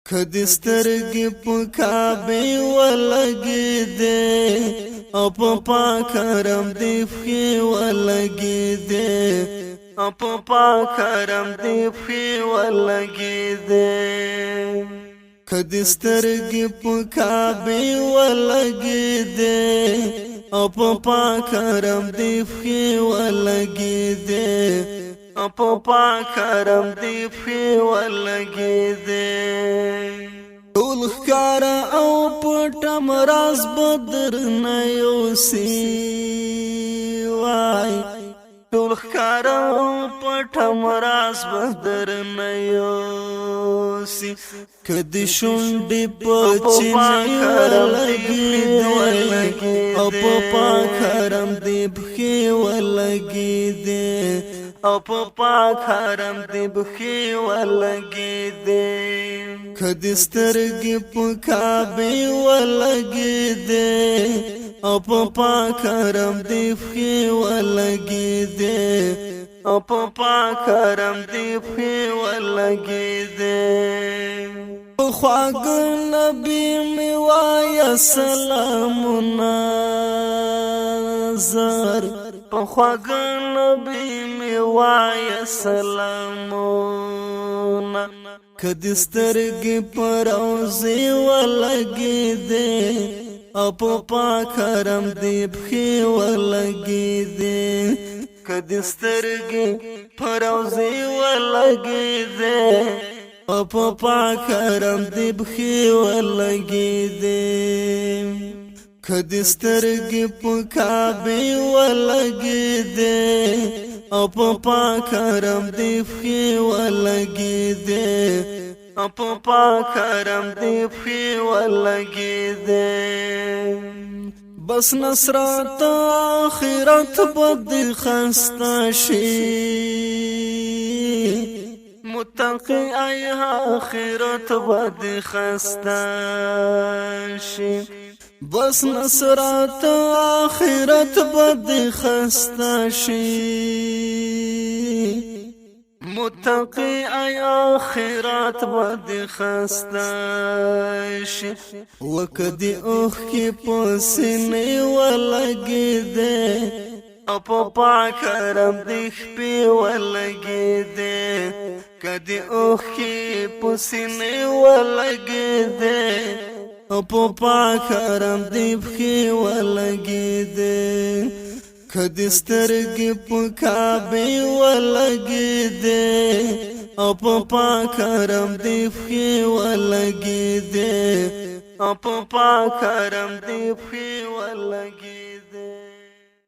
کدسترګي په کعبه ولګي دې او په پاک حرم دې فخي ولګي دې او په پاک حرم دې فخي ولګي دې کدسترګي په کعبه ولګي دې او په پاک حرم دې فخي ولګي دې په پاک حرم دې فخي ولګي دې ټول ښکارا او پټم راز بدر نه یوسي وای ټول ښکارا او پټم راز بدر نه یوسي کدي شونډې په چینه ولګي او په پاک حرم دې فخي ولګي دې او په پاک حرم دې فخي ولګي دې کدسترګي په کعبه ولګي دې او په پاک حرم دې فخي ولګي دې او په پاک حرم دې فخي ولګي دې خواږ نبی می وای سلامونه زر په خواږ نبی می وای سلامونه کدسترګي پر اوزي ولګي دې او په پاک حرم دې فخي ولګي دې کدسترګي پر اوزي ولګي دې او په پاک حرم دې فخي ولګي دې کدسترګي په کعبه ولګي دې او په پاک حرم دې فخي ولګي دې او په پاک حرم دې فخي ولګي دې بس نصرت آخرت بد خسته شي متقي ای آخرت بد خسته شي بس نصرت آخرت بد خسته شي متقي ای آخرت بد خسته شي وکدي اوخ کی پسنه ولګي دې او په پاک حرم دې خپي ولګي دې کدي اوخ کی پسنه ولګي دې او په پاک حرم دې فخي ولګي دې کدسترګي په کعبه ولګي دې او په پاک حرم دې فخي ولګي دې او په پاک حرم دې فخي ولګي دې